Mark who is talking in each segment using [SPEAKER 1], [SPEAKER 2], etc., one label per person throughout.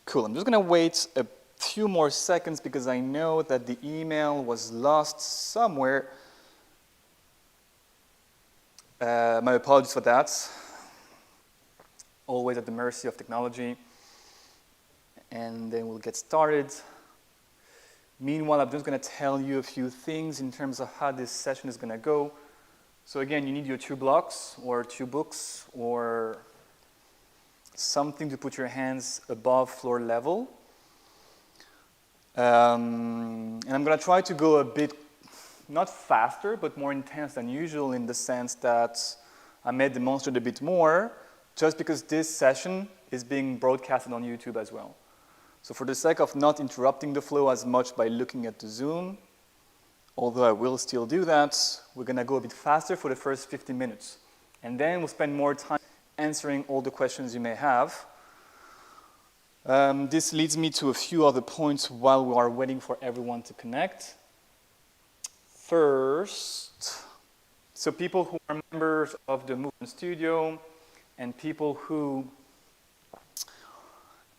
[SPEAKER 1] Cool, I'm just gonna wait a few more seconds because I know that the email was lost somewhere. My apologies for that. Always at the mercy of technology. And then we'll get started. Meanwhile, I'm just gonna tell you a few things in terms of how this session is gonna go. So again, you need your 2 blocks or 2 books or something to put your hands above floor level. And I'm going to try to go a bit, not faster, but more intense than usual in the sense that I may demonstrate a bit more just because this session is being broadcasted on YouTube as well. So for the sake of not interrupting the flow as much by looking at the Zoom, although I will still do that, we're going to go a bit faster for the first 15 minutes. And then we'll spend more time answering all the questions you may have. This leads me to a few other points while we are waiting for everyone to connect. First, so people who are members of the Movement Studio and people who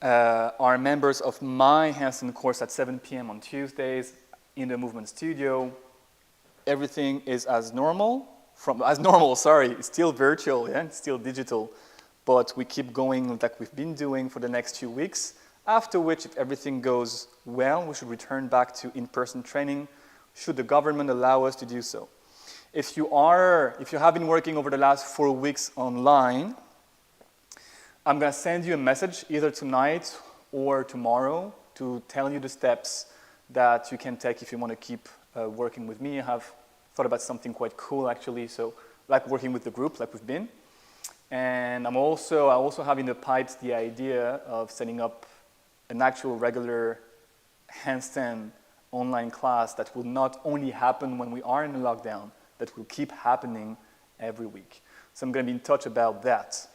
[SPEAKER 1] are members of my Handstand course at 7 p.m. on Tuesdays in the Movement Studio, everything is as normal. It's still virtual, yeah? It's still digital, but we keep going like we've been doing for the next 2 weeks, after which, if everything goes well, we should return back to in-person training, should the government allow us to do so. If you have been working over the last 4 weeks online, I'm gonna send you a message either tonight or tomorrow to tell you the steps that you can take if you want to keep working with me. I have thought about something quite cool actually, so like working with the group like we've been. And I also have in the pipes the idea of setting up an actual regular handstand online class that will not only happen when we are in a lockdown, that will keep happening every week. So I'm going to be in touch about that.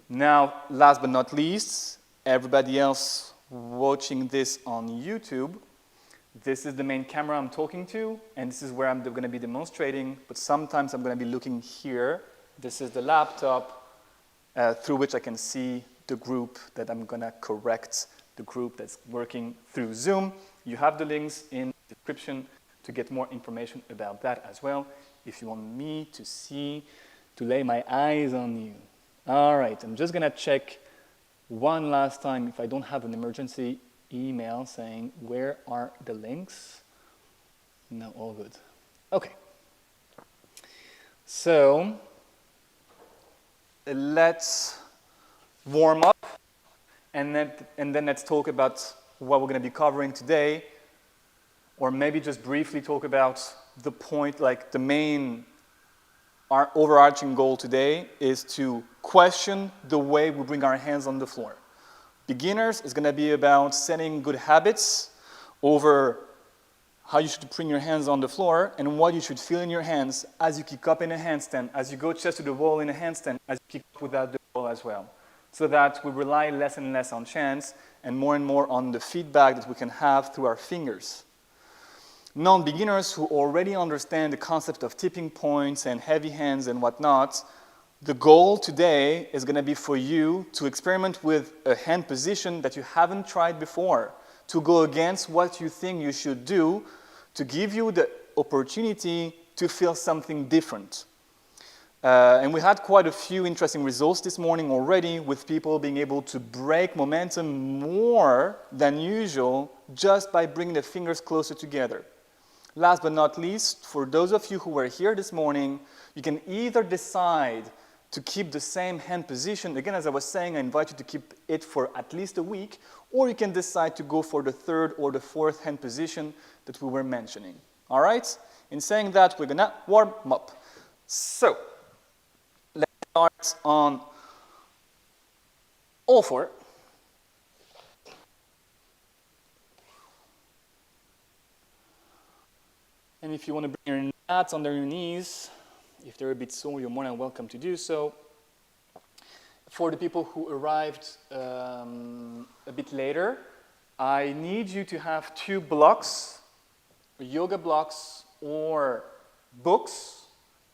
[SPEAKER 1] Now, last but not least, everybody else watching this on YouTube, this is the main camera I'm talking to, and this is where I'm going to be demonstrating, but sometimes I'm going to be looking here. This is the laptop through which I can see the group that I'm going to correct, the group that's working through Zoom. You have the links in the description to get more information about that as well, if you want me to see, to lay my eyes on you. All right, I'm just going to check one last time if I don't have an emergency email saying, where are the links? No, all good. Okay. So, let's warm up, and then let's talk about what we're going to be covering today, or maybe just briefly talk about the point, like the main, our overarching goal today is to question the way we bring our hands on the floor. Beginners is going to be about setting good habits over how you should bring your hands on the floor and what you should feel in your hands as you kick up in a handstand, as you go chest to the wall in a handstand, as you kick up without the wall as well. So that we rely less and less on chance and more on the feedback that we can have through our fingers. Non-beginners who already understand the concept of tipping points and heavy hands and whatnot, the goal today is going to be for you to experiment with a hand position that you haven't tried before, to go against what you think you should do, to give you the opportunity to feel something different. And we had quite a few interesting results this morning already, with people being able to break momentum more than usual just by bringing the fingers closer together. Last but not least, for those of you who were here this morning, you can either decide to keep the same hand position. Again, as I was saying, I invite you to keep it for at least a week, or you can decide to go for the third or the fourth hand position that we were mentioning. All right? In saying that, we're gonna warm up. So, let's start on all four. And if you want to bring your mats under your knees, if they're a bit sore, you're more than welcome to do so. For the people who arrived a bit later, I need you to have 2 blocks, yoga blocks or books.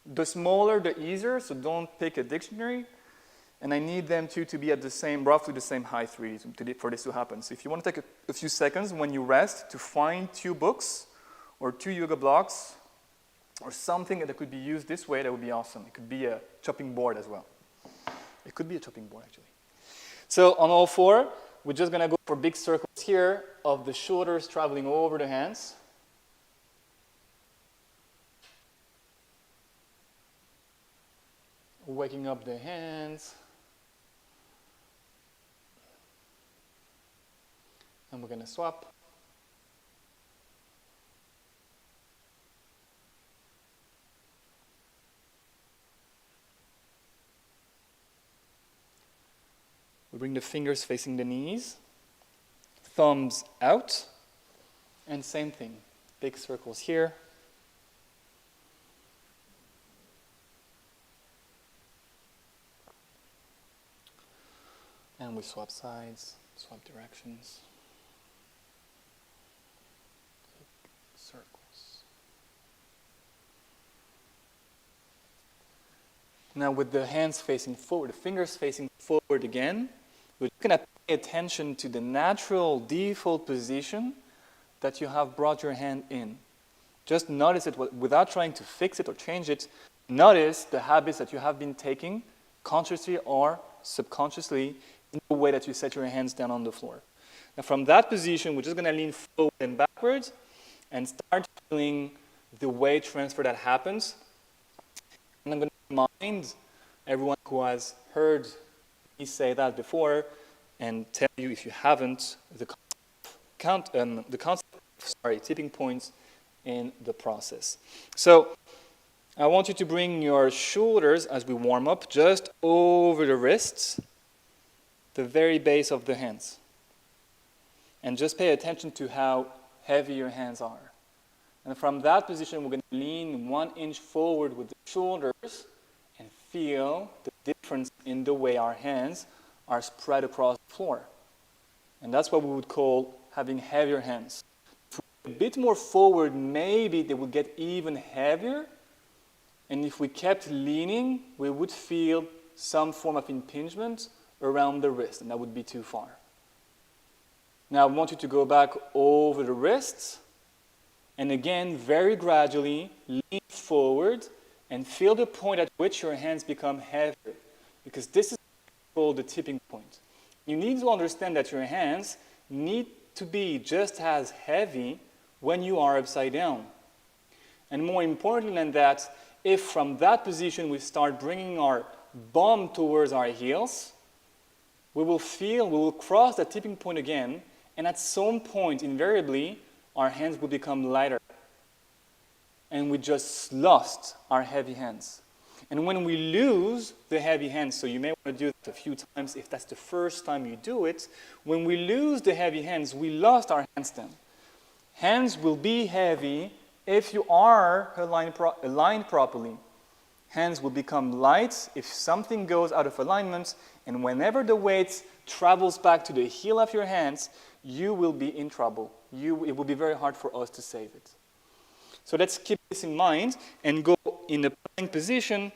[SPEAKER 1] The smaller, the easier, so don't pick a dictionary. And I need them to be at the same, roughly the same height really for this to happen. So if you want to take a few seconds when you rest to find 2 books or 2 yoga blocks or something that could be used this way, that would be awesome. It could be a chopping board as well. It could be a chopping board actually. So on all 4, we're just going to go for big circles here of the shoulders traveling over the hands. Waking up the hands. And we're going to swap. We bring the fingers facing the knees, thumbs out, and same thing, big circles here. And we swap sides, swap directions. Circles. Now with the hands facing forward, the fingers facing forward again, we're going to pay attention to the natural default position that you have brought your hand in. Just notice it without trying to fix it or change it. Notice the habits that you have been taking consciously or subconsciously in the way that you set your hands down on the floor. Now from that position, we're just going to lean forward and backwards and start feeling the weight transfer that happens. And I'm going to remind everyone who has heard me say that before and tell you, if you haven't, the concept of tipping points in the process. So I want you to bring your shoulders as we warm up just over the wrists, the very base of the hands. And just pay attention to how heavy your hands are. And from that position, we're going to lean 1 inch forward with the shoulders and feel the difference in the way our hands are spread across the floor. And that's what we would call having heavier hands. If we're a bit more forward, maybe they would get even heavier. And if we kept leaning, we would feel some form of impingement around the wrist, and that would be too far. Now I want you to go back over the wrists, and again, very gradually, lean forward and feel the point at which your hands become heavier, because this is called the tipping point. You need to understand that your hands need to be just as heavy when you are upside down. And more importantly than that, if from that position we start bringing our bum towards our heels, we will cross that tipping point again, and at some point, invariably, our hands will become lighter. And we just lost our heavy hands. And when we lose the heavy hands, so you may want to do that a few times if that's the first time you do it, when we lose the heavy hands, we lost our handstand. Hands will be heavy if you are aligned properly. Hands will become light if something goes out of alignment, and whenever the weight travels back to the heel of your hands, you will be in trouble. It will be very hard for us to save it. So let's keep this in mind and go in a plank position.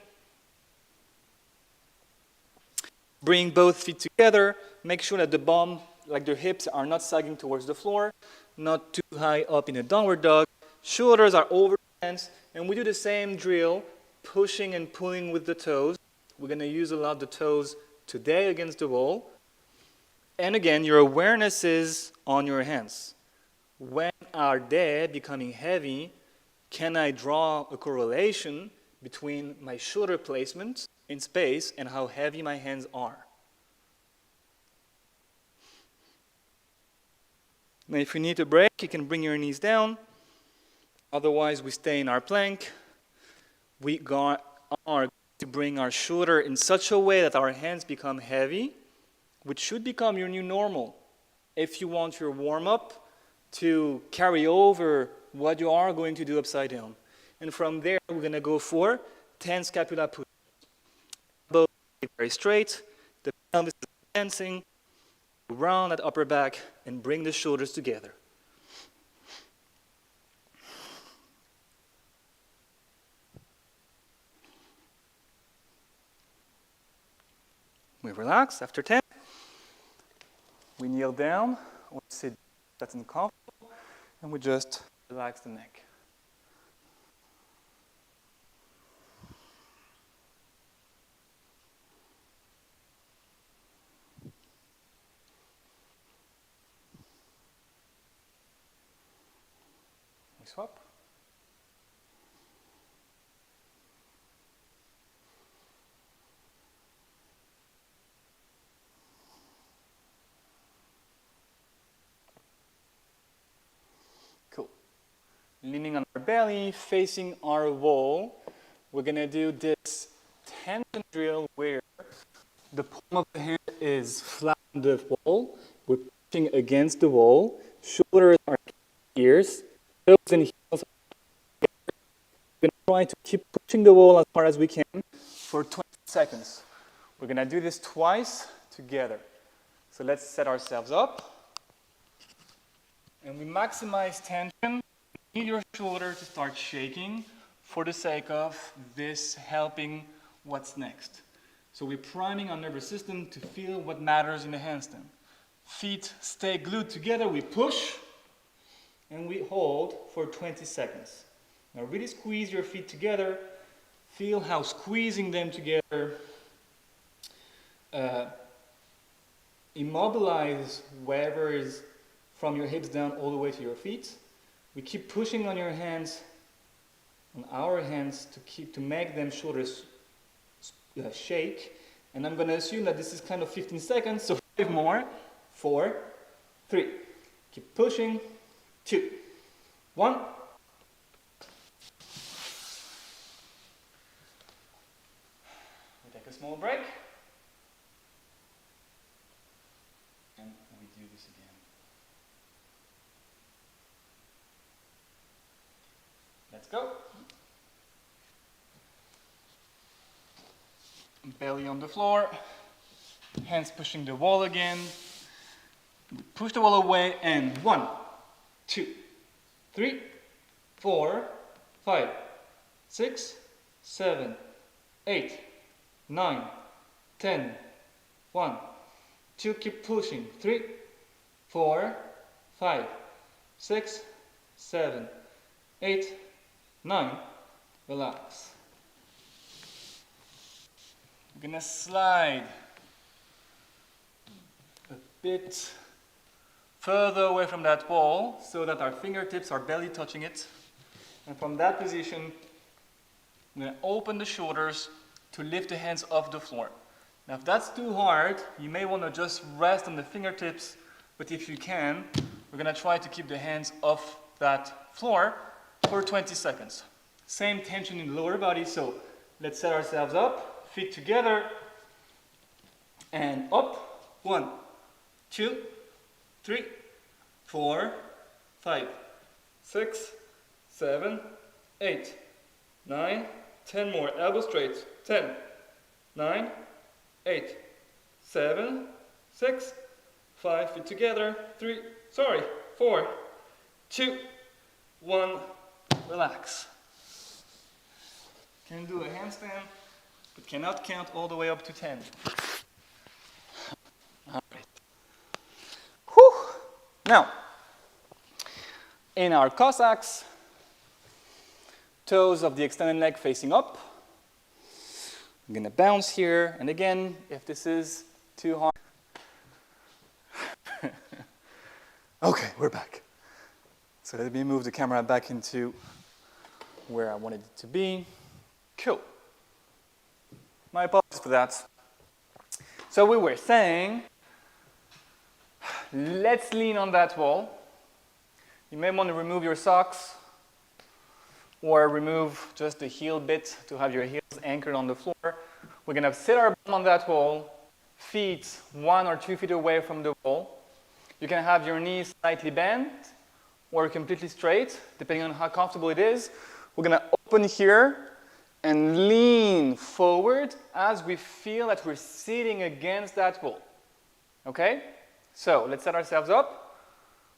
[SPEAKER 1] Bring both feet together. Make sure that the bum, like the hips, are not sagging towards the floor, not too high up in a downward dog. Shoulders are over the hands, and we do the same drill, pushing and pulling with the toes. We're going to use a lot the toes today against the wall. And again, your awareness is on your hands. When are they becoming heavy? Can I draw a correlation between my shoulder placement in space and how heavy my hands are? Now, if you need a break, you can bring your knees down. Otherwise, we stay in our plank. We are going to bring our shoulder in such a way that our hands become heavy, which should become your new normal. If you want your warm-up to carry over what you are going to do upside down. And from there, we're going to go for 10 scapula push. Both very straight, the pelvis is dancing, round that upper back, and bring the shoulders together. We relax after 10. We kneel down or sit that's uncomfortable, and we just relax the neck. We swap. Cool. Leaning on our belly, facing our wall. We're going to do this tendon drill where the palm of the hand is flat on the wall. We're pushing against the wall. Shoulders are ears. Toes and heels are together. We're going to try to keep pushing the wall as far as we can for 20 seconds. We're going to do this twice together. So let's set ourselves up. And we maximize tension. You need your shoulder to start shaking for the sake of this helping what's next. So we're priming our nervous system to feel what matters in the handstand. Feet stay glued together, we push, and we hold for 20 seconds. Now really squeeze your feet together. Feel how squeezing them together immobilize wherever is from your hips down all the way to your feet. We keep pushing on your hands, on our hands, to make them shoulders shake. And I'm going to assume that this is kind of 15 seconds, so 5 more. 4, 3. Keep pushing. 2, 1. We take a small break. And we do this again. Let's go. Belly on the floor. Hands pushing the wall again. Push the wall away and 1, 2, 3, 4, 5, 6, 7, 8, 9, 10, 1, 2, keep pushing, 3, 4, 5, 6, 7, 8, 9, relax. We're gonna slide a bit further away from that wall so that our fingertips are barely touching it. And from that position, I'm going to open the shoulders to lift the hands off the floor. Now if that's too hard, you may want to just rest on the fingertips, but if you can, we're going to try to keep the hands off that floor for 20 seconds. Same tension in the lower body, so let's set ourselves up, feet together, and up. 1, 2, 3, 4, 5, 6, 7, 8, 9, 10 more. Elbow straight. 10, 9, 8, 7, 6, 5. Feet together. 4, 2, 1. Relax. Can do a handstand, but cannot count all the way up to 10. All right. Whew. Now, in our Cossacks, toes of the extended leg facing up. I'm going to bounce here, and again, if this is too hard. Okay, we're back. So let me move the camera back into where I wanted it to be. Cool. My apologies for that. So we were saying, let's lean on that wall. You may want to remove your socks or remove just the heel bit to have your heels anchored on the floor. We're going to sit our bum on that wall, feet 1 or 2 feet away from the wall. You can have your knees slightly bent or completely straight, depending on how comfortable it is. We're going to open here and lean forward as we feel that we're sitting against that wall. Okay? So let's set ourselves up.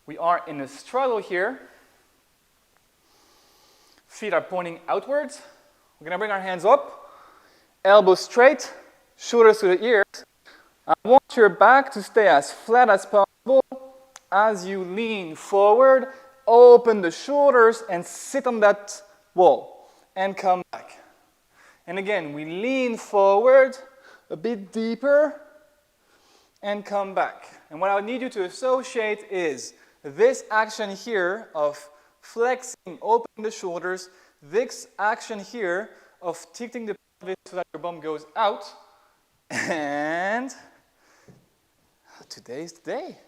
[SPEAKER 1] We are in a straddle here. Feet are pointing outwards. We're going to bring our hands up, elbows straight, shoulders to the ears. I want your back to stay as flat as possible as you lean forward, open the shoulders, and sit on that wall, and come back. And again, we lean forward a bit deeper, and come back. And what I need you to associate is this action here of flexing, opening the shoulders, this action here of tilting the pelvis so that your bum goes out, and today's the day.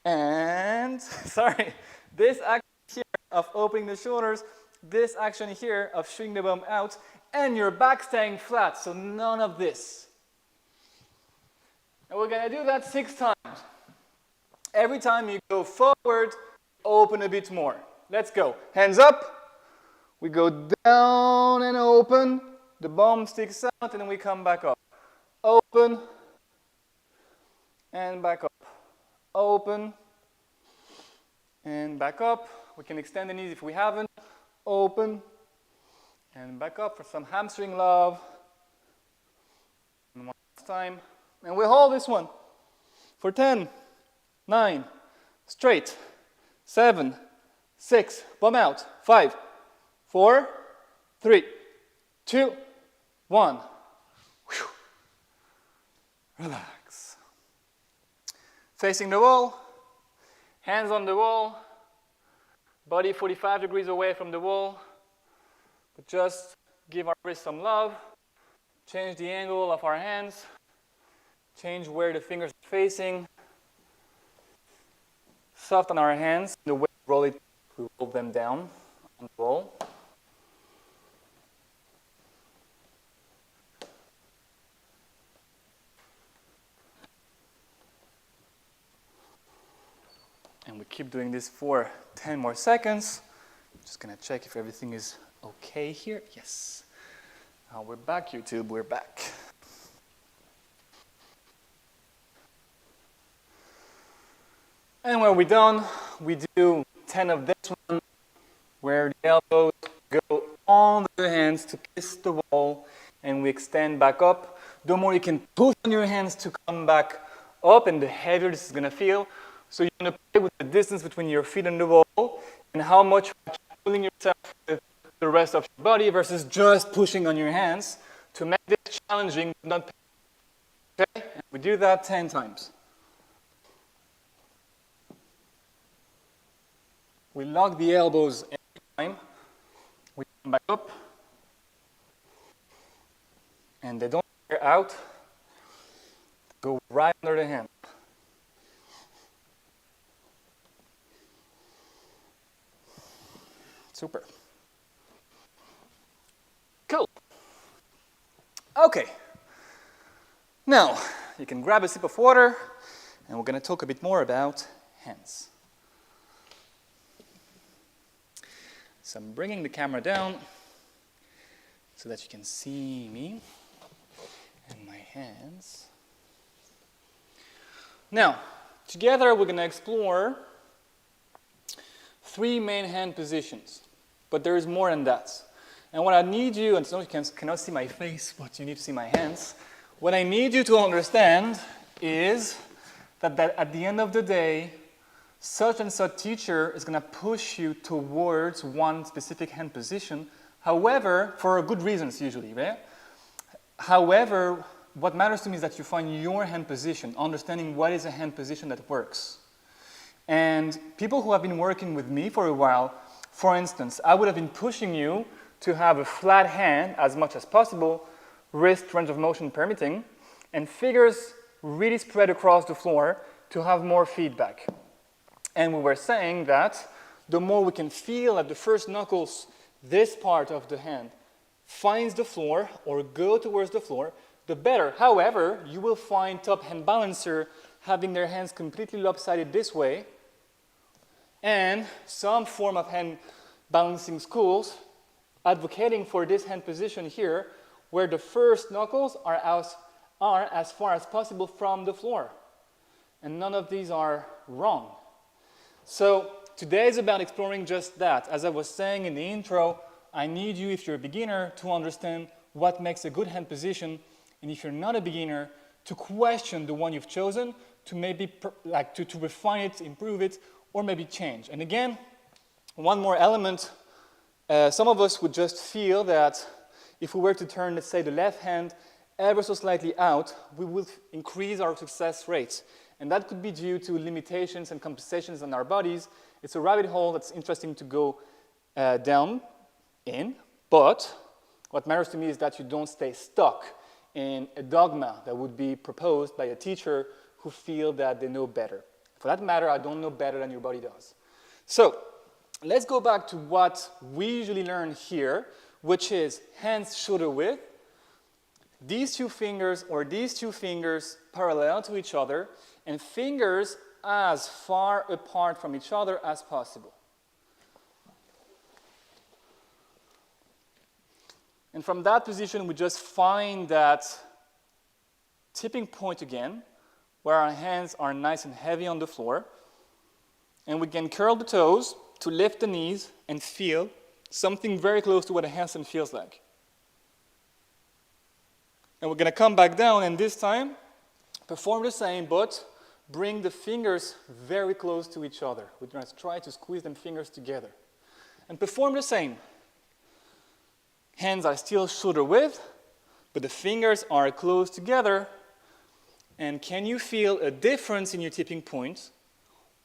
[SPEAKER 1] And, sorry, this action here of opening the shoulders, this action here of shooting the bum out, and your back staying flat, so none of this. And we're going to do that 6 times. Every time you go forward, open a bit more. Let's go. Hands up. We go down and open. The bum sticks out, and then we come back up. Open and back up. Open and back up. We can extend the knees if we haven't. Open and back up for some hamstring love. And one last time. And we hold this one for 10, 9, straight, 7, 6, bum out, 5, 4, 3, 2, 1. Whew. Relax. Facing the wall, hands on the wall, body 45 degrees away from the wall, but just give our wrist some love, change the angle of our hands, change where the fingers are facing, soften our hands, the way we roll them down on the wall. And we keep doing this for 10 more seconds. I'm just going to check if everything is okay here. Yes. We're back, YouTube. We're back. And when we're done, we do 10 of this one, where the elbows go on the hands to kiss the wall, and we extend back up. The more you can push on your hands to come back up, and the heavier this is going to feel. So you're going to play with the distance between your feet and the wall, and how much you're pulling yourself with the rest of your body versus just pushing on your hands to make this challenging, not painful. Okay? And we do that 10 times. We lock the elbows every time. We come back up. And they don't go out. Go right under the hand. Super. Cool. Okay. Now, you can grab a sip of water, and we're going to talk a bit more about hands. So I'm bringing the camera down so that you can see me and my hands. Now, together we're going to explore 3 main hand positions, but there is more than that. And what I need you, and so you cannot see my face, but you need to see my hands. What I need you to understand is that at the end of the day, such and such teacher is going to push you towards one specific hand position. However, for good reasons usually, right? However, what matters to me is that you find your hand position, understanding what is a hand position that works. And people who have been working with me for a while, for instance, I would have been pushing you to have a flat hand as much as possible, wrist range of motion permitting, and fingers really spread across the floor to have more feedback. And we were saying that the more we can feel at the first knuckles, this part of the hand finds the floor or go towards the floor, the better. However, you will find top hand balancer having their hands completely lopsided this way, and some form of hand balancing schools advocating for this hand position here, where the first knuckles are as far as possible from the floor. And none of these are wrong. So today is about exploring just that. As I was saying in the intro, I need you, if you're a beginner, to understand what makes a good hand position And if you're not a beginner, to question the one you've chosen, to maybe to refine it, improve it, or maybe change. And again, one more element, some of us would just feel that if we were to turn, let's say, the left hand ever so slightly out, we will increase our success rates. And that could be due to limitations and compensations in our bodies. It's a rabbit hole that's interesting to go down in, but what matters to me is that you don't stay stuck in a dogma that would be proposed by a teacher who feel that they know better. For that matter, I don't know better than your body does. So let's go back to what we usually learn here, which is hands shoulder width, these two fingers or these two fingers parallel to each other, and fingers as far apart from each other as possible. And from that position, we just find that tipping point again, where our hands are nice and heavy on the floor. And we can curl the toes to lift the knees and feel something very close to what a handstand feels like. And we're going to come back down, and this time, perform the same, but bring the fingers very close to each other. We're going to try to squeeze them fingers together. And perform the same. Hands are still shoulder width, but the fingers are close together. And can you feel a difference in your tipping point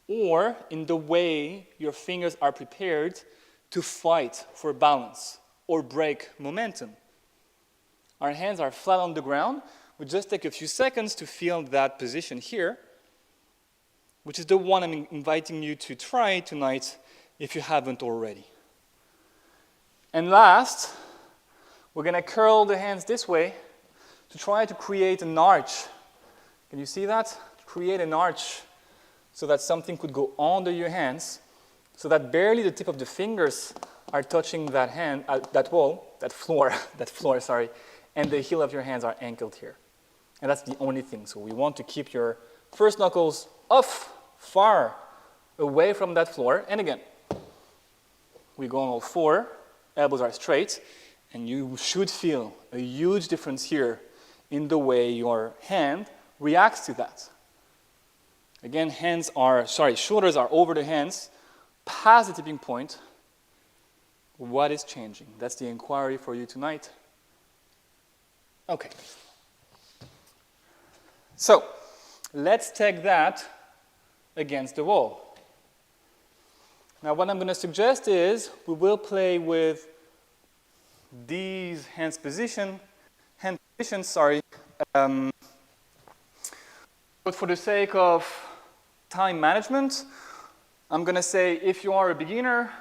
[SPEAKER 1] or in the way your fingers are prepared to fight for balance or break momentum? Our hands are flat on the ground. We just take a few seconds to feel that position here, which is the one I'm inviting you to try tonight if you haven't already. And last, we're going to curl the hands this way to try to create an arch. Can you see that? Create an arch so that something could go under your hands, so that barely the tip of the fingers are touching that hand, that floor, and the heel of your hands are anchored here. And that's the only thing. So we want to keep your first knuckles off, far away from that floor. And again, we go on all four, elbows are straight, and you should feel a huge difference here in the way your hand reacts to that. Again, shoulders are over the hands, past the tipping point. What is changing? That's the inquiry for you tonight. Okay. So, let's take that against the wall. Now, what I'm going to suggest is we will play with these hand positions, but for the sake of time management, I'm going to say if you are a beginner,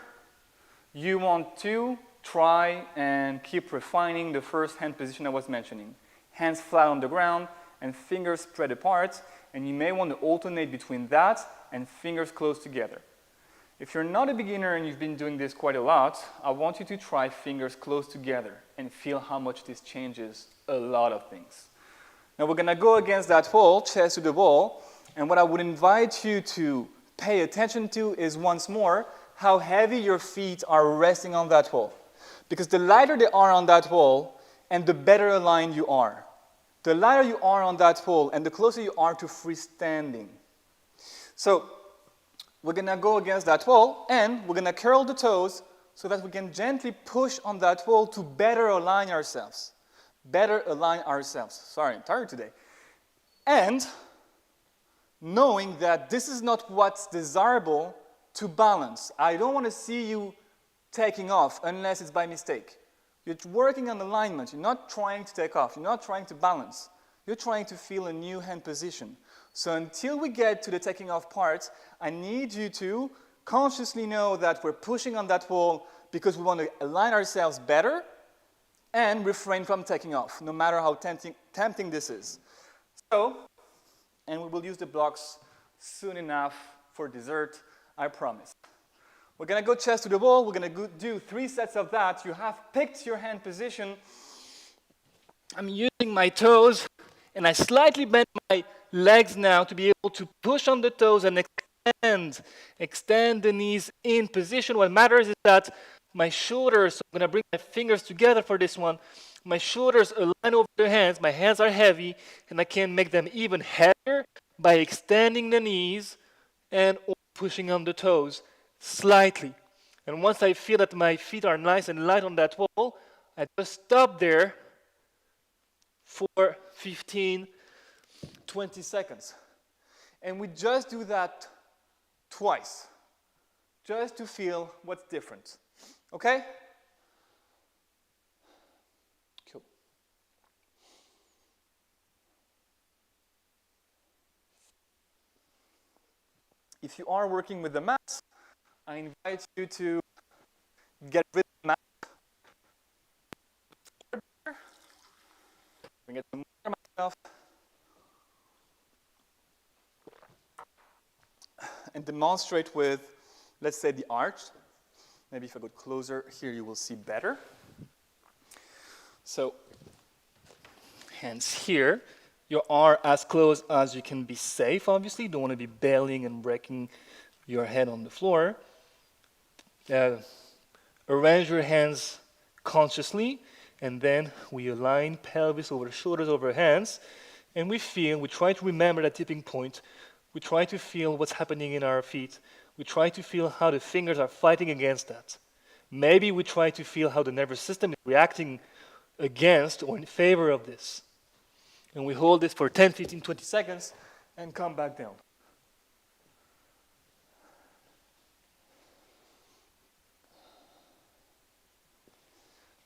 [SPEAKER 1] you want to try and keep refining the first hand position I was mentioning. Hands flat on the ground and fingers spread apart, and you may want to alternate between that and fingers close together. If you're not a beginner and you've been doing this quite a lot, I want you to try fingers close together and feel how much this changes a lot of things. Now we're going to go against that wall, chest to the wall, and what I would invite you to pay attention to is once more how heavy your feet are resting on that wall. Because the lighter they are on that wall, and the better aligned you are. The lighter you are on that wall, and the closer you are to freestanding. So we're going to go against that wall, and we're going to curl the toes so that we can gently push on that wall to better align ourselves. Better align ourselves. Sorry, I'm tired today. And knowing that this is not what's desirable to balance. I don't want to see you taking off unless it's by mistake. You're working on alignment. You're not trying to take off. You're not trying to balance. You're trying to feel a new hand position. So until we get to the taking off part, I need you to consciously know that we're pushing on that wall because we want to align ourselves better and refrain from taking off, no matter how tempting this is. So, and we will use the blocks soon enough for dessert, I promise. We're going to go chest to the wall. We're going to do 3 sets of that. You have picked your hand position. I'm using my toes, and I slightly bend my legs now to be able to push on the toes and extend the knees in position. What matters is that
[SPEAKER 2] My shoulders, so I'm going to bring my fingers together for this one. My shoulders align over the hands. My hands are heavy, and I can make them even heavier by extending the knees and pushing on the toes slightly. And once I feel that my feet are nice and light on that wall, I just stop there for 15,
[SPEAKER 1] 20 seconds. And we just do that twice, just to feel what's different. Okay? Cool. If you are working with the mat, I invite you to get rid of the mat. Bring it to myself. And demonstrate with, let's say, the arch. Maybe if I go closer, here you will see better. So,
[SPEAKER 2] hands here. You are as close as you can be safe, obviously. You don't want to be bailing and breaking your head on the floor. Arrange your hands consciously, and then we align pelvis over shoulders over hands, and we try to remember that tipping point. We try to feel what's happening in our feet. We try to feel how the fingers are fighting against that. Maybe we try to feel how the nervous system is reacting against or in favor of this. And we hold this for 10, 15, 20 seconds and come back down.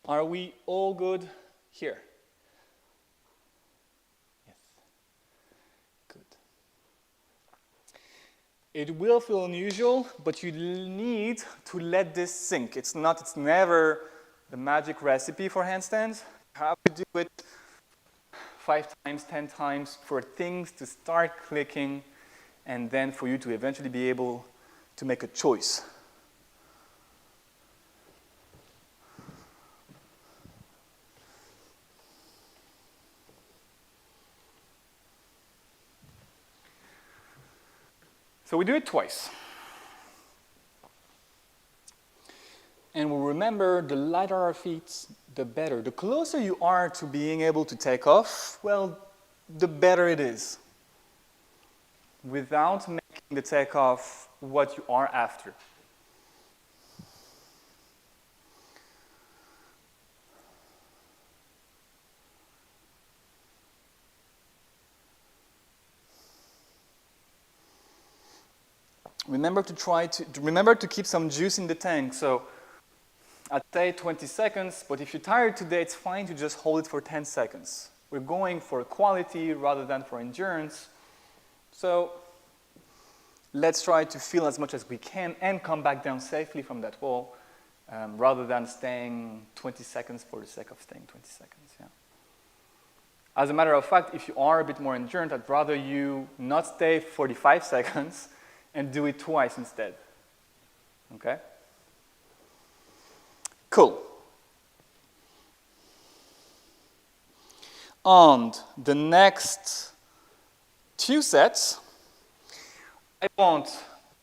[SPEAKER 1] Are we all good here? Yes. Good. It will feel unusual, but you need to let this sink. It's never the magic recipe for handstands. You have to do it 5 times, 10 times for things to start clicking, and then for you to eventually be able to make a choice. So we do it twice. And we'll remember, the lighter our feet, the better. The closer you are to being able to take off, well, the better it is. Without making the takeoff what you are after. Remember to keep some juice in the tank. So I'd say 20 seconds, but if you're tired today, it's fine to just hold it for 10 seconds. We're going for quality rather than for endurance. So let's try to feel as much as we can and come back down safely from that wall, rather than staying 20 seconds for the sake of staying 20 seconds. Yeah. As a matter of fact, if you are a bit more endurant, I'd rather you not stay 45 seconds and do it twice instead. Okay? Cool. On the next 2 sets, I want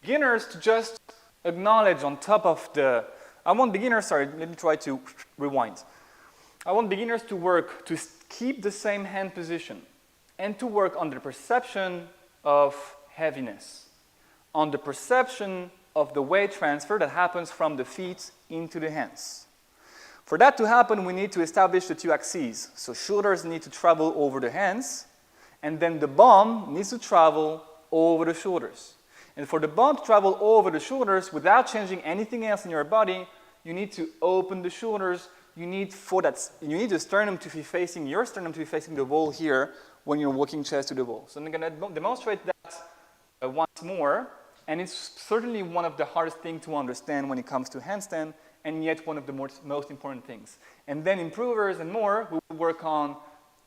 [SPEAKER 1] beginners to just acknowledge on top of let me try to rewind. I want beginners to work to keep the same hand position and to work on the perception of heaviness, on the perception of the weight transfer that happens from the feet into the hands. For that to happen, we need to establish the 2 axes. So shoulders need to travel over the hands, and then the bum needs to travel over the shoulders. And for the bum to travel over the shoulders without changing anything else in your body, you need to open the shoulders. You need the sternum to be facing the wall here when you're walking chest to the wall. So I'm going to demonstrate that once more. And it's certainly one of the hardest things to understand when it comes to handstand, and yet one of the most important things. And then improvers and more will work on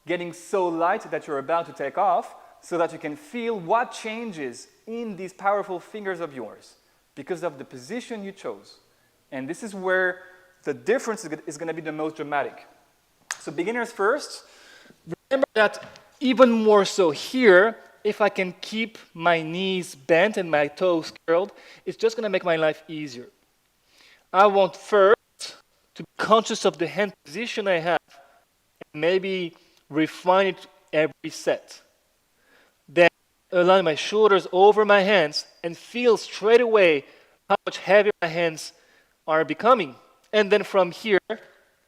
[SPEAKER 1] getting so light that you're about to take off so that you can feel what changes in these powerful fingers of yours because of the position you chose. And this is where the difference is going to be the most dramatic. So beginners first.
[SPEAKER 2] Remember that even more so here, if I can keep my knees bent and my toes curled, it's just going to make my life easier. I want first to be conscious of the hand position I have, and maybe refine it every set. Then align my shoulders over my hands and feel straight away how much heavier my hands are becoming. And then from here,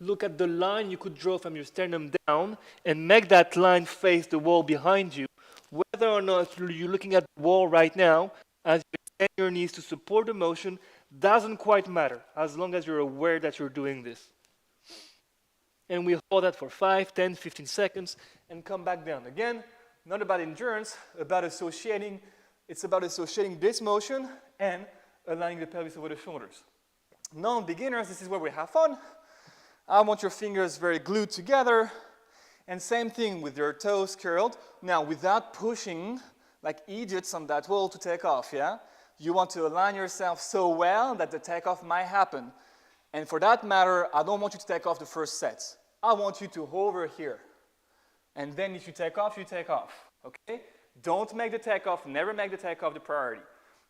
[SPEAKER 2] look at the line you could draw from your sternum down and make that line face the wall behind you. Whether or not you're looking at the wall right now, as you extend your knees to support the motion, doesn't quite matter as long as you're aware that you're doing this. And we hold that for 5, 10, 15 seconds and come back down. Again, not about endurance, it's about associating this motion and aligning the pelvis over the shoulders. Non-beginners, this is where we have fun. I want your fingers very glued together. And same thing with your toes curled. Now, without pushing like idiots on that wall to take off, yeah? You want to align yourself so well that the takeoff might happen. And for that matter, I don't want you to take off the first set. I want you to hover here. And then if you take off, okay? Don't make the takeoff, never make the takeoff the priority.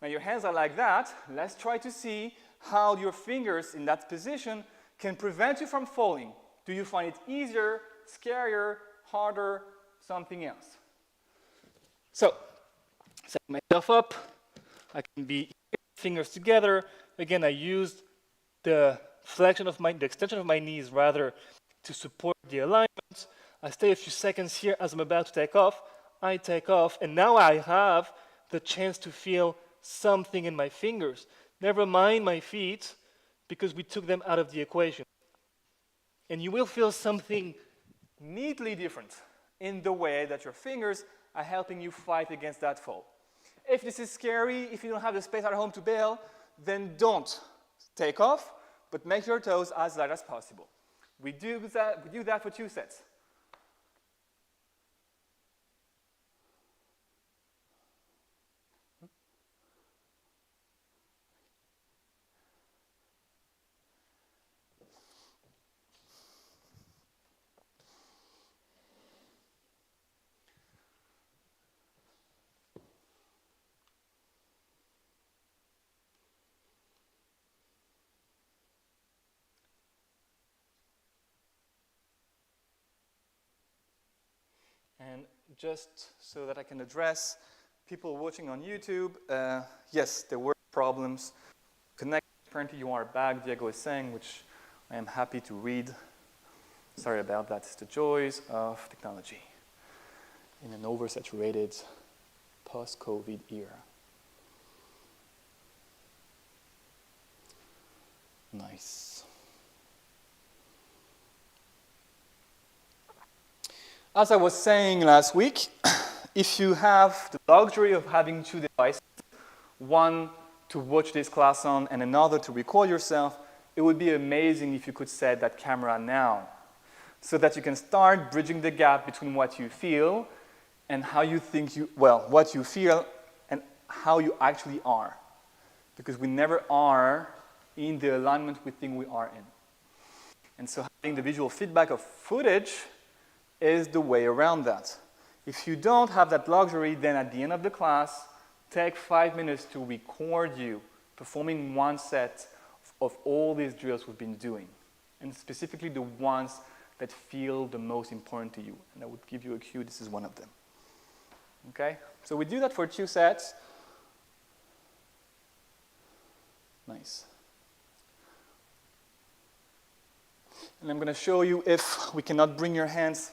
[SPEAKER 2] Now your hands are like that. Let's try to see how your fingers in that position can prevent you from falling. Do you find it easier, scarier, harder, something else? So, set myself up. I can be here, fingers together. Again, I used the extension of my knees rather to support the alignment. I stay a few seconds here as I'm about to take off. I take off, and now I have the chance to feel something in my fingers. Never mind my feet, because we took them out of the equation. And you will feel something neatly different in the way that your fingers are helping you fight against that fall. If this is scary, if you don't have the space at home to bail, then don't take off, but make your toes as light as possible. We do that for 2 sets. And just so that I can address people watching on YouTube, yes, there were problems. Connect, apparently you are back, Diego is saying, which I am happy to read. Sorry about that. It's the joys of technology in an oversaturated post-COVID era. Nice. As I was saying last week, if you have the luxury of having 2 devices, one to watch this class on and another to record yourself, it would be amazing if you could set that camera now so that you can start bridging the gap between what you feel and how you think what you feel and how you actually are. Because we never are in the alignment we think we are in. And so having the visual feedback of footage is the way around that. If you don't have that luxury, then at the end of the class, take 5 minutes to record you performing 1 set of all these drills we've been doing, and specifically the ones that feel the most important to you. And I would give you a cue, this is one of them. Okay? So we do that for 2 sets. Nice. And I'm going to show you if we cannot bring your hands.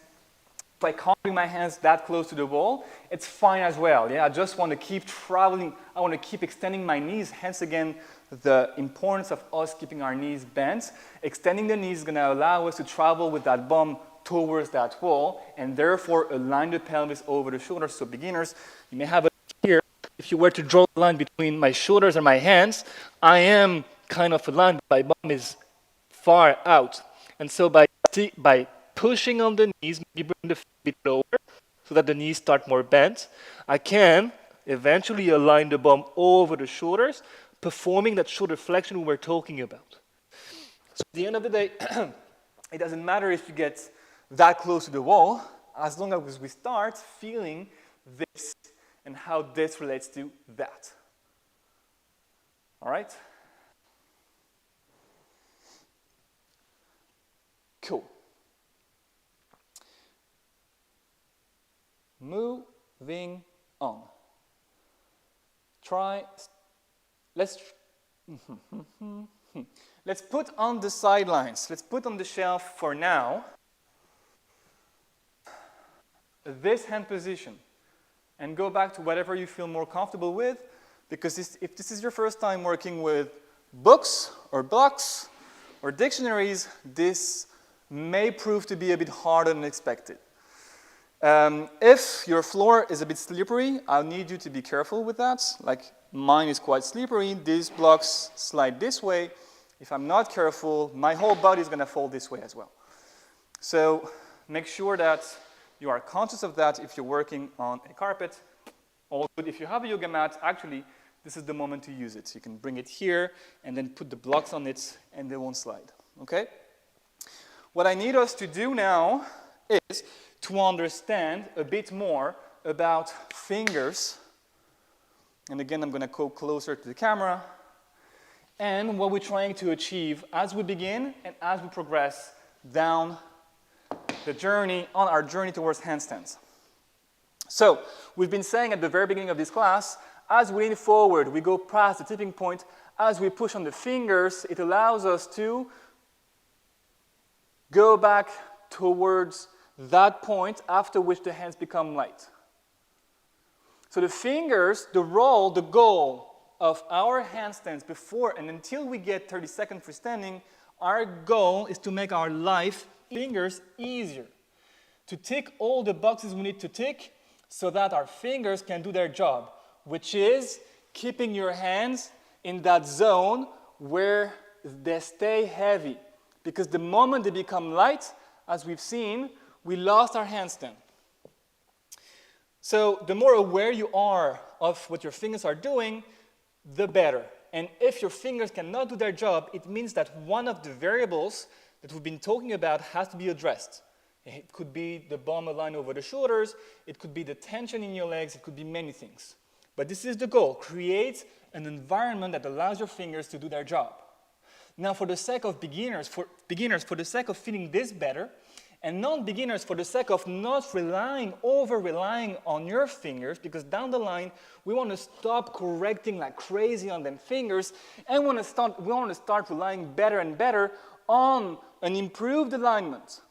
[SPEAKER 2] If I can't bring my hands that close to the wall, it's fine as well. Yeah, I just want to keep traveling. I want to keep extending my knees. Hence, again, the importance of us keeping our knees bent. Extending the knees is going to allow us to travel with that bum towards that wall and therefore align the pelvis over the shoulders. So beginners, you may have it here. If you were to draw a line between my shoulders and my hands, I am kind of aligned, but my bum is far out. And so by pushing on the knees, maybe bring the feet a bit lower so that the knees start more bent, I can eventually align the bum over the shoulders, performing that shoulder flexion we were talking about. So at the end of the day, it doesn't matter if you get that close to the wall, as long as we start feeling this and how this relates to that. All right?
[SPEAKER 1] Cool. Moving on. Let's put on the sidelines. Let's put on the shelf for now this hand position and go back to whatever you feel more comfortable with, because if this is your first time working with books or blocks or dictionaries, this may prove to be a bit harder than expected. If your floor is a bit slippery, I'll need you to be careful with that. Like mine is quite slippery, these blocks slide this way. If I'm not careful, my whole body is going to fall this way as well. So make sure that you are conscious of that if you're working on a carpet. Or if you have a yoga mat, actually, this is the moment to use it. You can bring it here and then put the blocks on it and they won't slide. Okay? What I need us to do now is to understand a bit more about fingers. And again, I'm going to go closer to the camera. And what we're trying to achieve as we begin and as we progress down the journey, on our journey towards handstands. So, we've been saying at the very beginning of this class, as we lean forward, we go past the tipping point. As we push on the fingers, it allows us to go back towards that point after which the hands become light. So the fingers, the role, the goal of our handstands before and until we get 30-second freestanding, our goal is to make our life, fingers, easier. To tick all the boxes we need to tick so that our fingers can do their job, which is keeping your hands in that zone where they stay heavy. Because the moment they become light, as we've seen, we lost our handstand. So the more aware you are of what your fingers are doing, the better. And if your fingers cannot do their job, it means that one of the variables that we've been talking about has to be addressed. It could be the bum aligned over the shoulders, it could be the tension in your legs, it could be many things. But this is the goal, create an environment that allows your fingers to do their job. Now for the sake of beginners, for the sake of feeling this better, and non-beginners for the sake of not over-relying on your fingers, because down the line, we want to stop correcting like crazy on them fingers, and we want to start relying better and better on an improved alignment,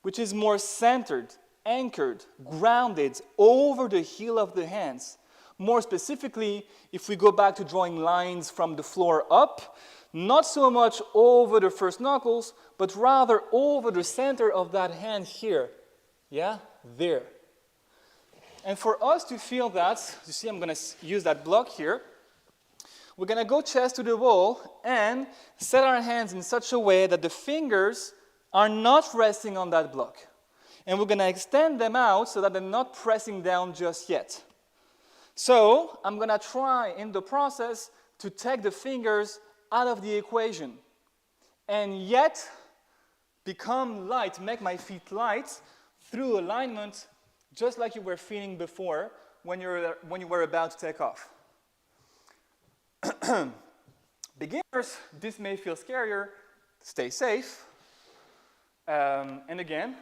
[SPEAKER 1] which is more centered, anchored, grounded over the heel of the hands. More specifically, if we go back to drawing lines from the floor up, not so much over the first knuckles, but rather over the center of that hand here. Yeah? There. And for us to feel that, you see I'm going to use that block here. We're going to go chest to the wall and set our hands in such a way that the fingers are not resting on that block. And we're going to extend them out so that they're not pressing down just yet. So I'm going to try in the process to take the fingers out of the equation and yet become light, make my feet light through alignment, just like you were feeling before when you were about to take off. Beginners, this may feel scarier. Stay safe. And again,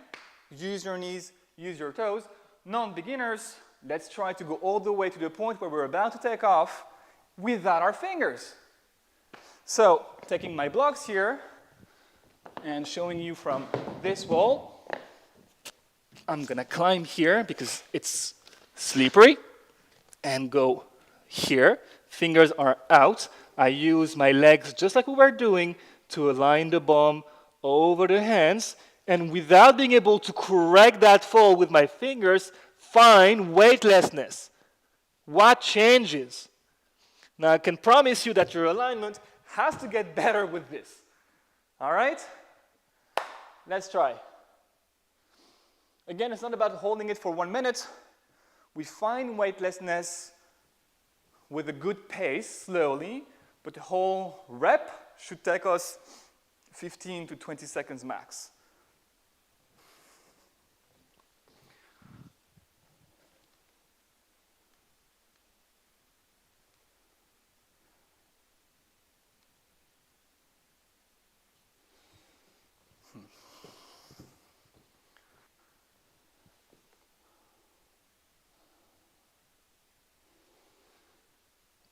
[SPEAKER 1] use your knees, use your toes. Non-beginners, let's try to go all the way to the point where we're about to take off without our fingers. So, taking my blocks here and showing you from this wall, I'm going to climb here because it's slippery and go here. Fingers are out. I use my legs just like we were doing to align the bum over the hands, and without being able to correct that fall with my fingers, find weightlessness. What changes? Now I can promise you that your alignment has to get better with this. All right? Let's try. Again, it's not about holding it for 1 minute. We find weightlessness with a good pace, slowly, but the whole rep should take us 15 to 20 seconds max.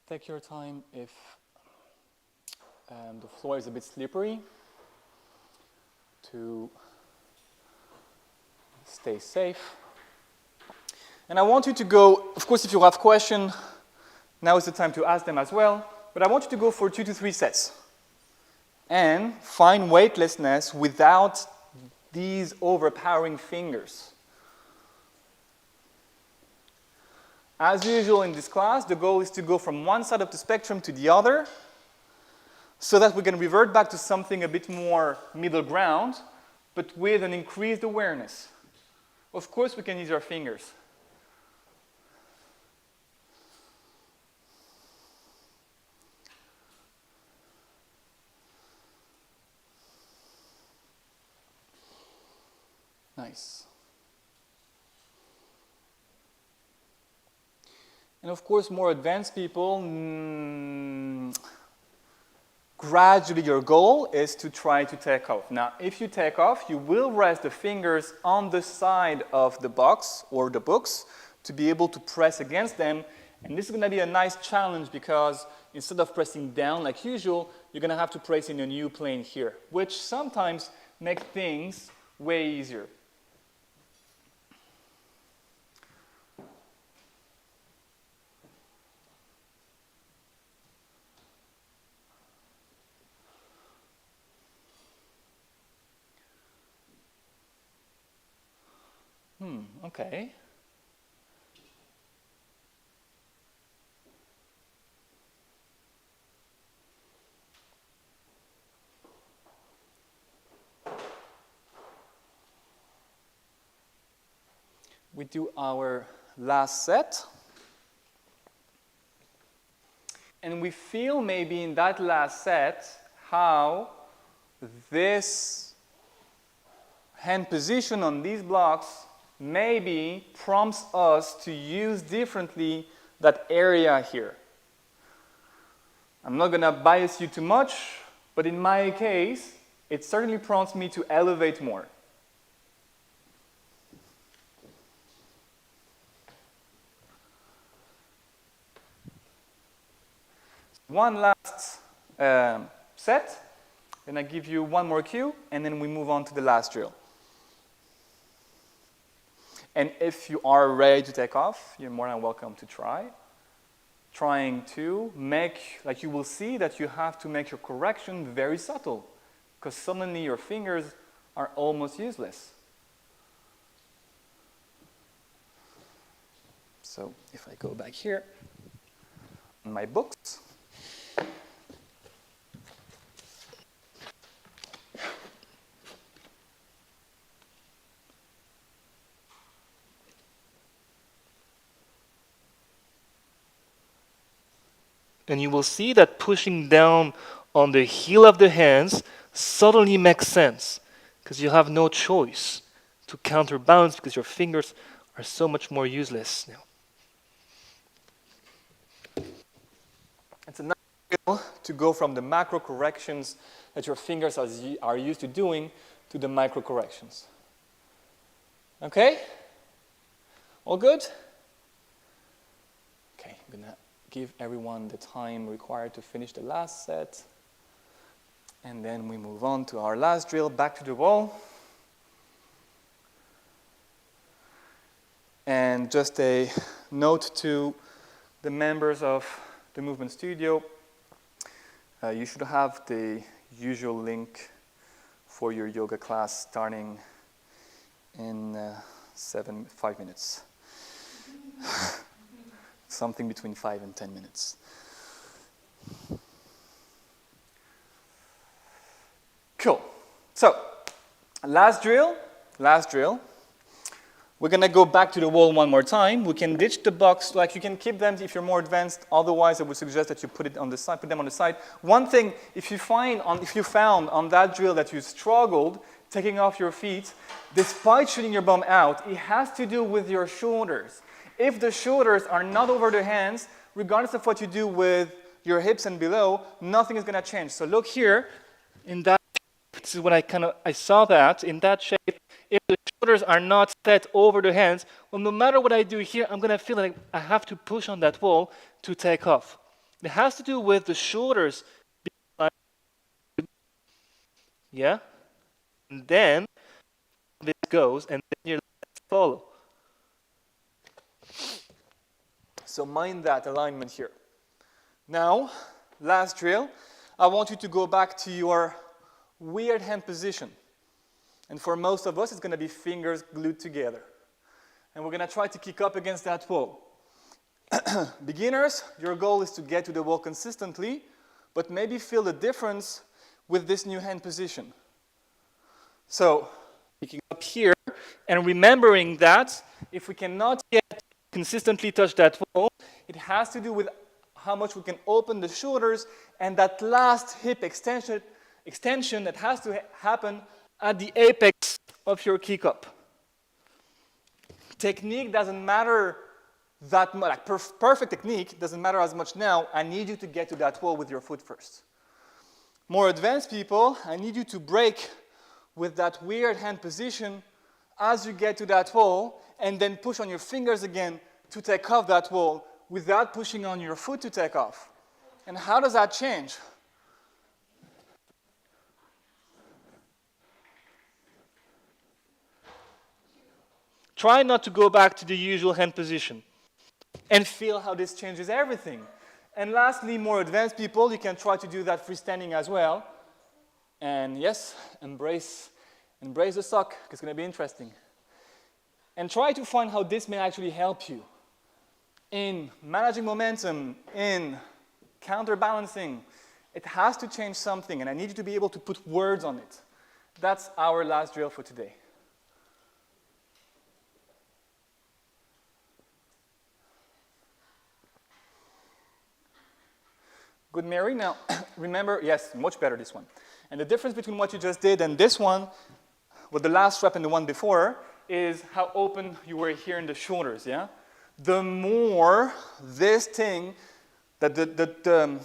[SPEAKER 1] Take your time if the floor is a bit slippery to stay safe. And I want you to go, of course, if you have questions, now is the time to ask them as well, but I want you to go for 2 to 3 sets and find weightlessness without these overpowering fingers. As usual in this class, the goal is to go from one side of the spectrum to the other so that we can revert back to something a bit more middle ground, but with an increased awareness. Of course, we can use our fingers. Nice. And of course, more advanced people, gradually your goal is to try to take off. Now, if you take off, you will rest the fingers on the side of the box or the books to be able to press against them. And this is going to be a nice challenge because instead of pressing down like usual, you're going to have to press in a new plane here, which sometimes makes things way easier. Okay. We do our last set. And we feel maybe in that last set how this hand position on these blocks maybe prompts us to use differently that area here. I'm not going to bias you too much, but in my case, it certainly prompts me to elevate more. One last set, then I give you one more cue, and then we move on to the last drill. And if you are ready to take off, you're more than welcome to try. Trying to make, like you will see that you have to make your correction very subtle, because suddenly your fingers are almost useless. So if I go back here in my books,
[SPEAKER 2] and you will see that pushing down on the heel of the hands suddenly makes sense because you have no choice to counterbalance because your fingers are so much more useless now.
[SPEAKER 1] it's a nice skill to go from the macro corrections that your fingers are used to doing to the micro corrections. Okay? All good? Okay, I'm gonna give everyone the time required to finish the last set. And then we move on to our last drill, back to the wall. And just a note to the members of the Movement Studio, you should have the usual link for your yoga class starting in 5 minutes. Something between 5 and 10 minutes. Cool. So, last drill. We're going to go back to the wall one more time. We can ditch the box, like you can keep them if you're more advanced. Otherwise, I would suggest that you put them on the side. One thing, if you found on that drill that you struggled taking off your feet, despite shooting your bum out, it has to do with your shoulders. If the shoulders are not over the hands, regardless of what you do with your hips and below, nothing is going to change. So look here, in that, this is when I saw that, in that shape, if the shoulders are not set over the hands, well, no matter what I do here, I'm going to feel like I have to push on that wall to take off.
[SPEAKER 2] It has to do with the shoulders. Yeah? And then this goes, and then your legs follow.
[SPEAKER 1] So mind that alignment here. Now, last drill, I want you to go back to your weird hand position. And for most of us, it's going to be fingers glued together. And we're going to try to kick up against that wall. Beginners, your goal is to get to the wall consistently, but maybe feel the difference with this new hand position. So, picking up here, and remembering that if we cannot yet consistently touch that wall, it has to do with how much we can open the shoulders and that last hip extension that has to happen at the apex of your kick up. Technique doesn't matter that much, like perfect technique doesn't matter as much now. I need you to get to that wall with your foot first. More advanced people, I need you to break with that weird hand position as you get to that wall, and then push on your fingers again to take off that wall without pushing on your foot to take off. And how does that change?
[SPEAKER 2] Try not to go back to the usual hand position.
[SPEAKER 1] And feel how this changes everything. And lastly, more advanced people, you can try to do that freestanding as well. And yes, embrace the sock, 'cause it's going to be interesting. And try to find how this may actually help you in managing momentum, in counterbalancing. It has to change something, and I need you to be able to put words on it. That's our last drill for today. Good, Mary. Now, remember, yes, much better this one. And the difference between what you just did and this one, with the last rep and the one before, is how open you were here in the shoulders, yeah? The more this thing, the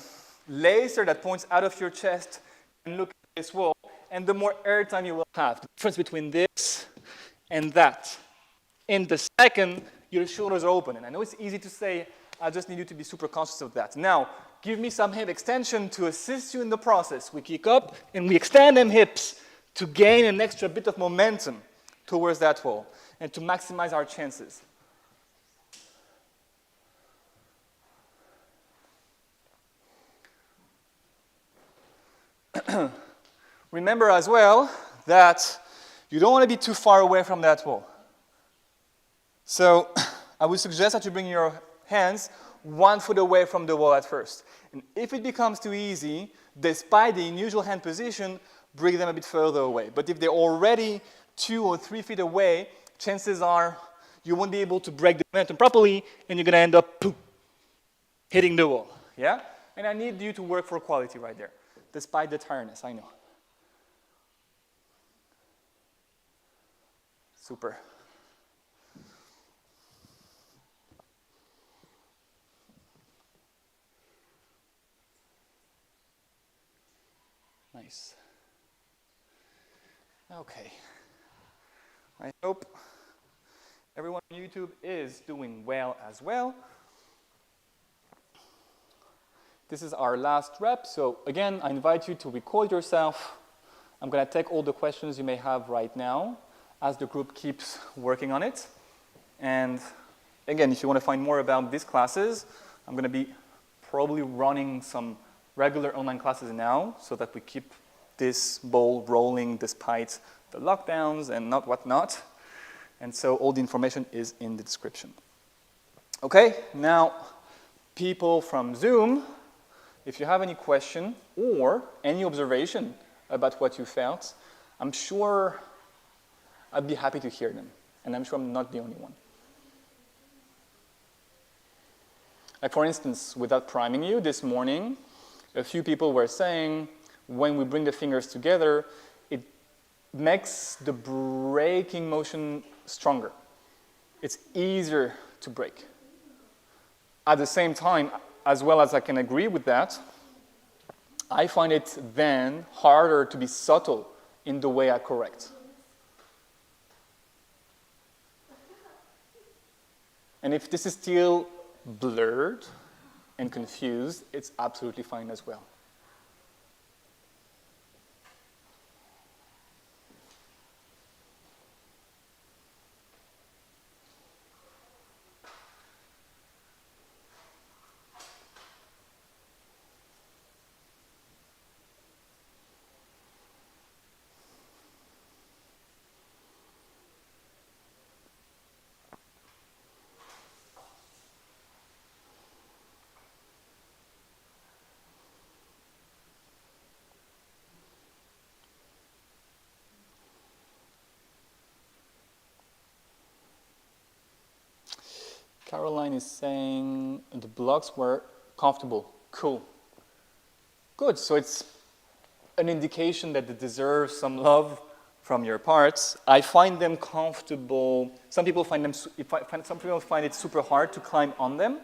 [SPEAKER 1] laser that points out of your chest and look at this wall, and the more airtime you will have. The difference between this and that. In the second, your shoulders are open. And I know it's easy to say, I just need you to be super conscious of that. Now, give me some hip extension to assist you in the process. We kick up and we extend them hips to gain an extra bit of momentum towards that wall and to maximize our chances. Remember as well that you don't want to be too far away from that wall. So I would suggest that you bring your hands 1 foot away from the wall at first. And if it becomes too easy, despite the unusual hand position, bring them a bit further away. But if they're already 2 or 3 feet away, chances are you won't be able to break the momentum properly, and you're going to end up hitting the wall. Yeah? And I need you to work for quality right there, despite the tiredness, I know. Super. Nice. Okay. I hope everyone on YouTube is doing well as well. This is our last rep. So again, I invite you to record yourself. I'm going to take all the questions you may have right now as the group keeps working on it. And again, if you want to find more about these classes, I'm going to be probably running some regular online classes now so that we keep this ball rolling despite the lockdowns and whatnot. And so all the information is in the description. Okay, now people from Zoom, if you have any question or any observation about what you felt, I'm sure I'd be happy to hear them. And I'm sure I'm not the only one. Like for instance, without priming you, this morning, a few people were saying when we bring the fingers together, it makes the breaking motion stronger. It's easier to break. At the same time, as well as I can agree with that, I find it then harder to be subtle in the way I correct. And if this is still blurred and confused, it's absolutely fine as well. Caroline is saying the blocks were comfortable. Cool. Good. So it's an indication that they deserve some love from your parts. I find them comfortable. Some people find it super hard to climb on them.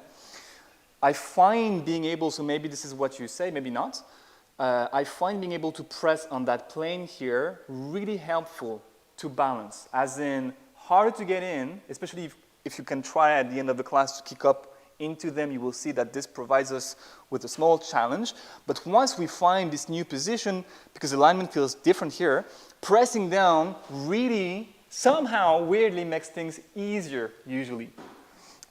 [SPEAKER 1] I find being able, so maybe this is what you say, maybe not. I find being able to press on that plane here really helpful to balance, as in harder to get in, especially if you can try at the end of the class to kick up into them, you will see that this provides us with a small challenge. But once we find this new position, because alignment feels different here, pressing down really somehow weirdly makes things easier usually.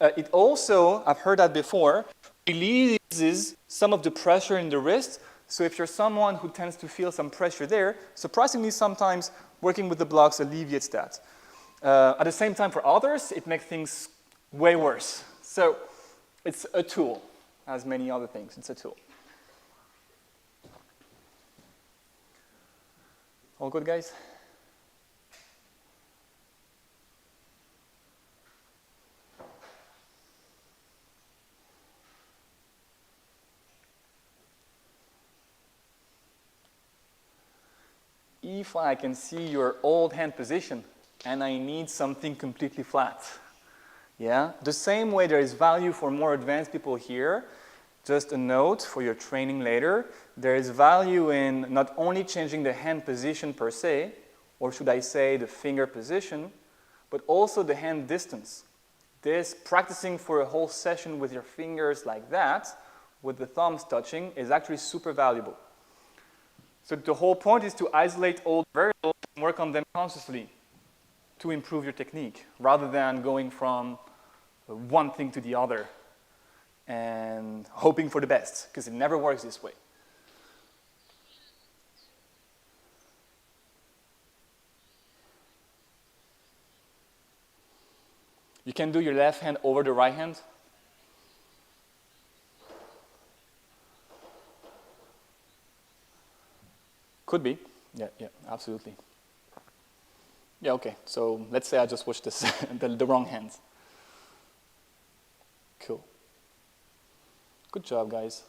[SPEAKER 1] It also, I've heard that before, releases some of the pressure in the wrist. So if you're someone who tends to feel some pressure there, surprisingly sometimes working with the blocks alleviates that. At the same time, for others, it makes things way worse. So it's a tool, as many other things. It's a tool. All good, guys? If I can see your old hand position, and I need something completely flat. Yeah? The same way there is value for more advanced people here, just a note for your training later, there is value in not only changing the hand position per se, or should I say the finger position, but also the hand distance. This practicing for a whole session with your fingers like that, with the thumbs touching, is actually super valuable. So the whole point is to isolate old variables and work on them consciously to improve your technique, rather than going from one thing to the other and hoping for the best, because it never works this way. You can do your left hand over the right hand. Could be. Yeah, absolutely. Yeah, okay. So let's say I just watched this, the wrong hand. Cool. Good job, guys.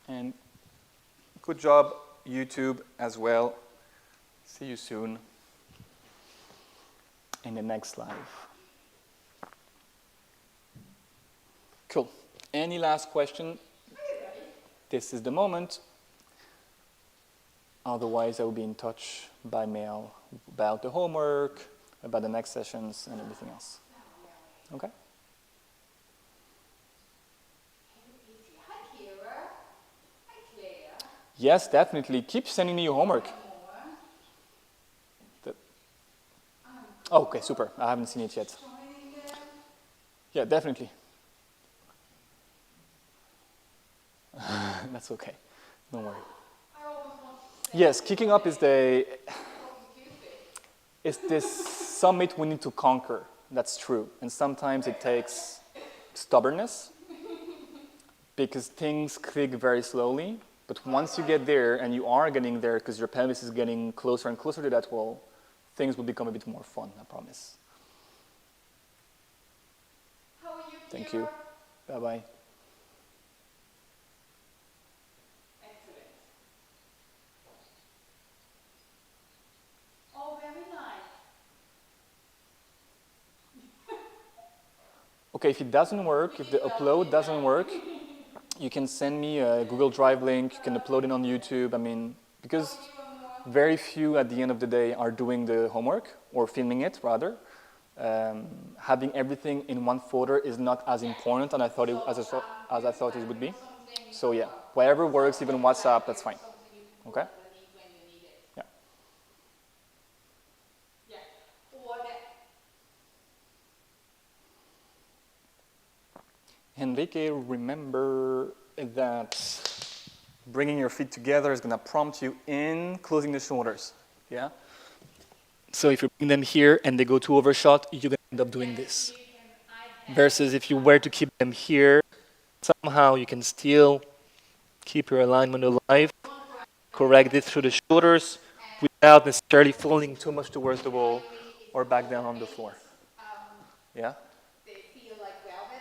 [SPEAKER 1] And good job, YouTube, as well. See you soon in the next live. Cool. Any last question? This is the moment. Otherwise, I will be in touch by mail about the homework, about the next sessions, and everything else. Okay? Yes, definitely. Keep sending me your homework. Oh, okay, super. I haven't seen it yet. Yeah, definitely. That's okay. Don't worry. Yes, kicking up is this summit we need to conquer. That's true. And sometimes it takes stubbornness because things click very slowly. But once you get there, and you are getting there because your pelvis is getting closer and closer to that wall, things will become a bit more fun, I promise.
[SPEAKER 3] How are you,
[SPEAKER 1] Thank you. Bye-bye.
[SPEAKER 3] Excellent. Oh, very nice.
[SPEAKER 1] Okay, if it doesn't work, if the upload doesn't work, you can send me a Google Drive link, you can upload it on YouTube. I mean, because very few at the end of the day are doing the homework, or filming it rather. Having everything in one folder is not as important and as I thought it would be. So yeah, whatever works, even WhatsApp, that's fine. Okay? Yeah. Enrique, remember that bringing your feet together is going to prompt you in closing the shoulders. Yeah? So if you bring them here and they go to overshot, you're going to end up doing this. Versus if you were to keep them here, somehow you can still keep your alignment alive, correct it through the shoulders without necessarily falling too much towards the wall or back down on the floor. Yeah?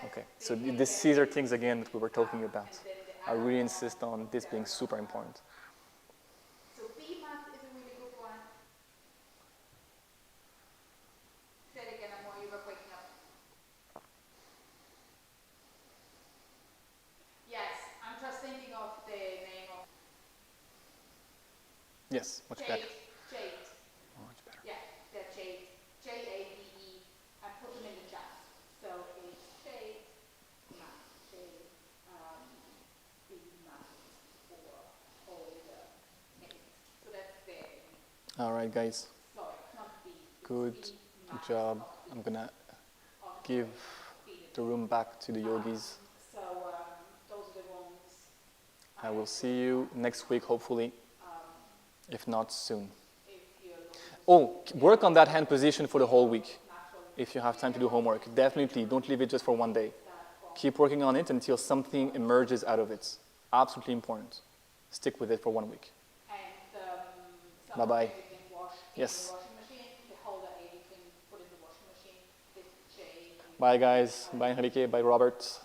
[SPEAKER 1] Okay, so these are things again that we were talking about. I really insist on this being super important.
[SPEAKER 3] So B mat is a really good one. Say it again, Amor, you were waking up. Yes, I'm just thinking of the name of
[SPEAKER 1] Yes, much better.
[SPEAKER 3] Jade.
[SPEAKER 1] Much better.
[SPEAKER 3] Yeah, they're Jade. Jade. And put them in the chat. So it's Jade, mat, Jade, B mat for holder 8. So that's the
[SPEAKER 1] All right, guys.
[SPEAKER 3] sorry, not B.
[SPEAKER 1] Good job. I'm gonna give the room back to the yogis.
[SPEAKER 3] So those are the ones.
[SPEAKER 1] I will see you next week, hopefully, if not soon. Oh, work on that hand position for the whole week. If you have time to do homework, definitely don't leave it just for one day. Keep working on it until something emerges out of it. Absolutely important. Stick with it for 1 week.
[SPEAKER 3] And
[SPEAKER 1] Bye-bye.
[SPEAKER 3] wash
[SPEAKER 1] Yes.
[SPEAKER 3] in the washing machine. The holder A you can put in the washing machine. This J.
[SPEAKER 1] Bye, guys. Bye, Enrique. Bye, Robert.